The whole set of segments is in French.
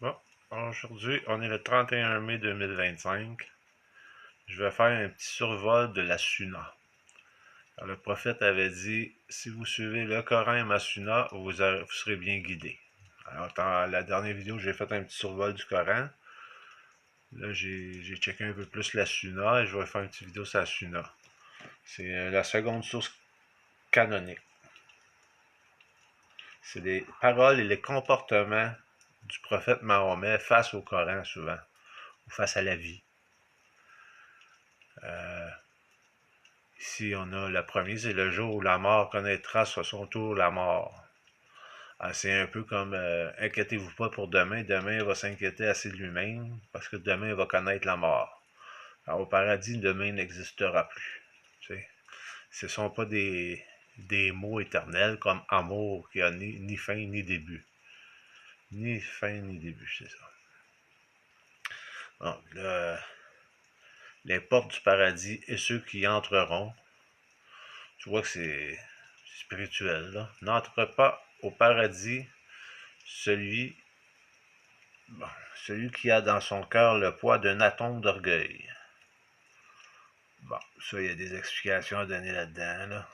Bon, aujourd'hui, on est le 31 mai 2025. Je vais faire un petit survol de la Sunna. Alors, le prophète avait dit, si vous suivez le Coran et ma Sunna, vous serez bien guidé. Alors, dans la dernière vidéo, j'ai fait un petit survol du Coran. Là, j'ai checké un peu plus la Sunna et je vais faire une petite vidéo sur la Sunna. C'est la seconde source canonique. C'est les paroles et les comportements du prophète Mahomet face au Coran, souvent, ou face à la vie. Ici, on a le premier, c'est le jour où la mort connaîtra à son tour la mort. C'est un peu comme inquiétez-vous pas pour demain. Demain, il va s'inquiéter assez de lui-même parce que demain, il va connaître la mort. Alors, au paradis, demain n'existera plus. Tu sais. Ce ne sont pas des mots éternels comme amour qui a ni fin ni début. Ni fin ni début, c'est ça. Donc, les portes du paradis et ceux qui y entreront, tu vois que c'est spirituel, là. N'entre pas au paradis celui, bon, celui qui a dans son cœur le poids d'un atome d'orgueil. Bon, ça, il y a des explications à donner là-dedans, là.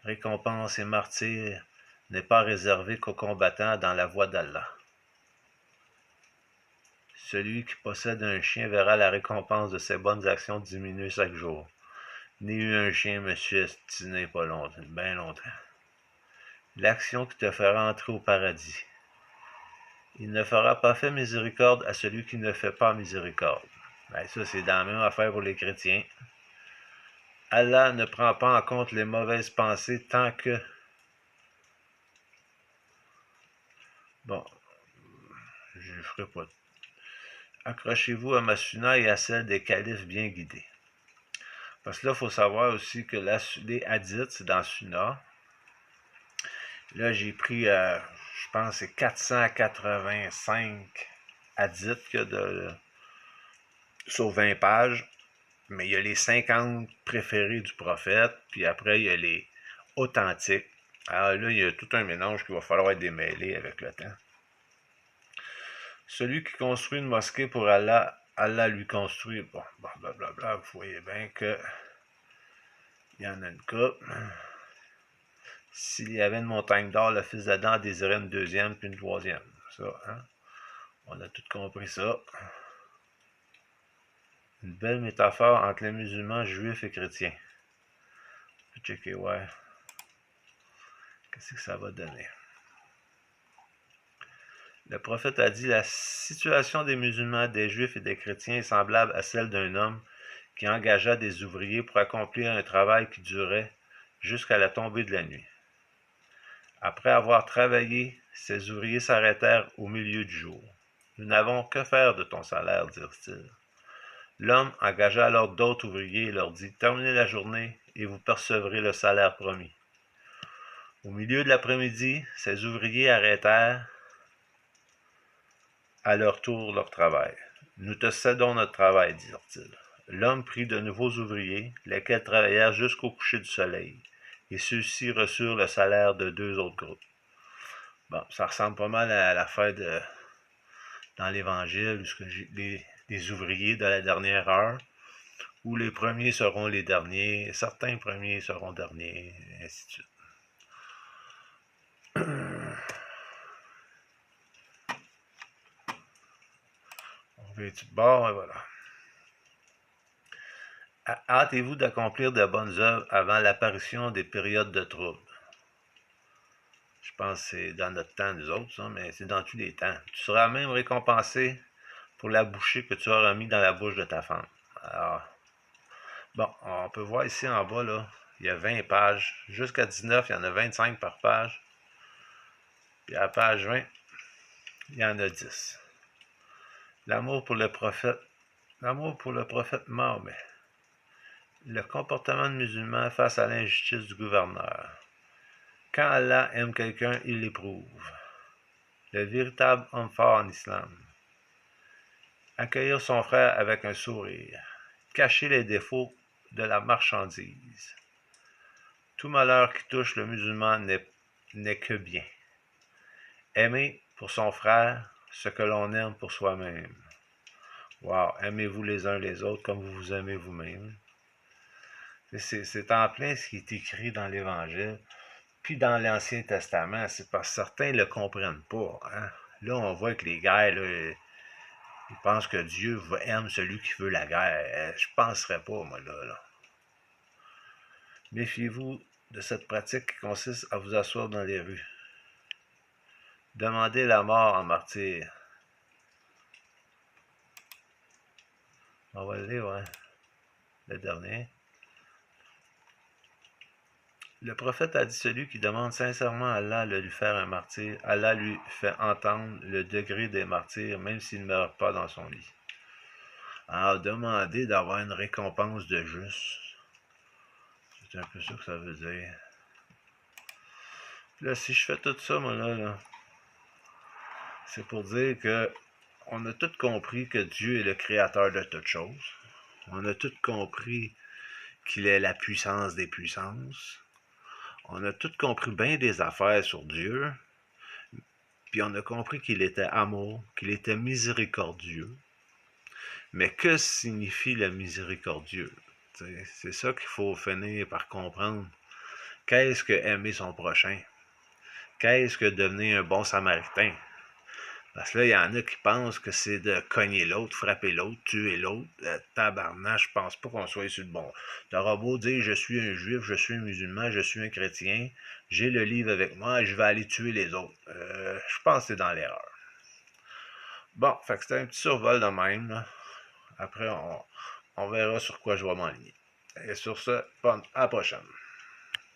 Récompense et martyr n'est pas réservé qu'aux combattants dans la voie d'Allah. Celui qui possède un chien verra la récompense de ses bonnes actions diminuer chaque jour. N'ai eu un chien, me suis estiné pas longtemps, bien longtemps. L'action qui te fera entrer au paradis. Il ne fera pas fait miséricorde à celui qui ne fait pas miséricorde. Ben, ça, c'est dans la même affaire pour les chrétiens. Allah ne prend pas en compte les mauvaises pensées tant que... Bon, je ne ferai pas. Accrochez-vous à ma sunna et à celle des califes bien guidés. Parce que là, il faut savoir aussi que les hadiths, c'est dans Sunna. Là, j'ai pris, je pense, c'est 485 hadiths qu'il y a sur 20 pages. Mais il y a les 50 préférés du prophète, puis après, il y a les authentiques. Alors là, il y a tout un mélange qu'il va falloir être démêlé avec le temps. Celui qui construit une mosquée pour Allah, Allah lui construit. Bon, blablabla, vous voyez bien que il y en a une couple. S'il y avait une montagne d'or, le fils d'Adam désirait une deuxième puis une troisième. Ça, hein? On a tout compris ça. Une belle métaphore entre les musulmans, juifs et chrétiens. On peut checker, ouais. Qu'est-ce que ça va donner? Le prophète a dit, la situation des musulmans, des juifs et des chrétiens est semblable à celle d'un homme qui engagea des ouvriers pour accomplir un travail qui durait jusqu'à la tombée de la nuit. Après avoir travaillé, ces ouvriers s'arrêtèrent au milieu du jour. Nous n'avons que faire de ton salaire, dirent-ils. L'homme engagea alors d'autres ouvriers et leur dit, terminez la journée et vous percevrez le salaire promis. Au milieu de l'après-midi, ces ouvriers arrêtèrent à leur tour leur travail. Nous te cédons notre travail, dirent-ils. L'homme prit de nouveaux ouvriers, lesquels travaillèrent jusqu'au coucher du soleil, et ceux-ci reçurent le salaire de deux autres groupes. Bon, ça ressemble pas mal à l'affaire dans l'Évangile, où les ouvriers de la dernière heure, où les premiers seront les derniers, certains premiers seront derniers, et ainsi de suite. On va de bord, et voilà. Hâtez-vous d'accomplir de bonnes œuvres avant l'apparition des périodes de troubles. Je pense que c'est dans notre temps, nous autres, ça, mais c'est dans tous les temps. Tu seras même récompensé pour la bouchée que tu auras mis dans la bouche de ta femme. Alors, bon, on peut voir ici en bas, là, il y a 20 pages. Jusqu'à 19, il y en a 25 par page. Puis à la page 20, il y en a 10. L'amour pour le prophète Mahomet. Le comportement de musulman face à l'injustice du gouverneur. Quand Allah aime quelqu'un, il l'éprouve. Le véritable homme fort en islam. Accueillir son frère avec un sourire. Cacher les défauts de la marchandise. Tout malheur qui touche le musulman n'est que bien. Aimer pour son frère ce que l'on aime pour soi-même. Wow, aimez-vous les uns les autres comme vous vous aimez vous-même. C'est en plein ce qui est écrit dans l'Évangile. Puis dans l'Ancien Testament, c'est parce que certains ne le comprennent pas. Hein? Là, on voit que les guerres, là, ils pensent que Dieu aime celui qui veut la guerre. Je ne penserais pas, moi, là. Méfiez-vous de cette pratique qui consiste à vous asseoir dans les rues. Demandez la mort en martyr. On va le lire, ouais. Le dernier. Le prophète a dit celui qui demande sincèrement à Allah de lui faire un martyr, Allah lui fait entendre le degré des martyrs, même s'il ne meurt pas dans son lit. Alors, demander d'avoir une récompense de juste. C'est un peu ça que ça veut dire. Là, si je fais tout ça, moi, là c'est pour dire que on a tous compris que Dieu est le créateur de toutes choses. On a tous compris qu'il est la puissance des puissances. On a tous compris bien des affaires sur Dieu. Puis on a compris qu'il était amour, qu'il était miséricordieux. Mais que signifie le miséricordieux? C'est ça qu'il faut finir par comprendre. Qu'est-ce que aimer son prochain? Qu'est-ce que devenir un bon samaritain? Parce que là, il y en a qui pensent que c'est de cogner l'autre, frapper l'autre, tuer l'autre. Tabarnak, je pense pas qu'on soit sur le bon. T'auras beau dire je suis un juif, je suis un musulman, je suis un chrétien, j'ai le livre avec moi et je vais aller tuer les autres. Je pense que c'est dans l'erreur. Bon, fait que c'était un petit survol de même. Là. Après, on verra sur quoi je vais m'enligner. Et sur ce, à la prochaine.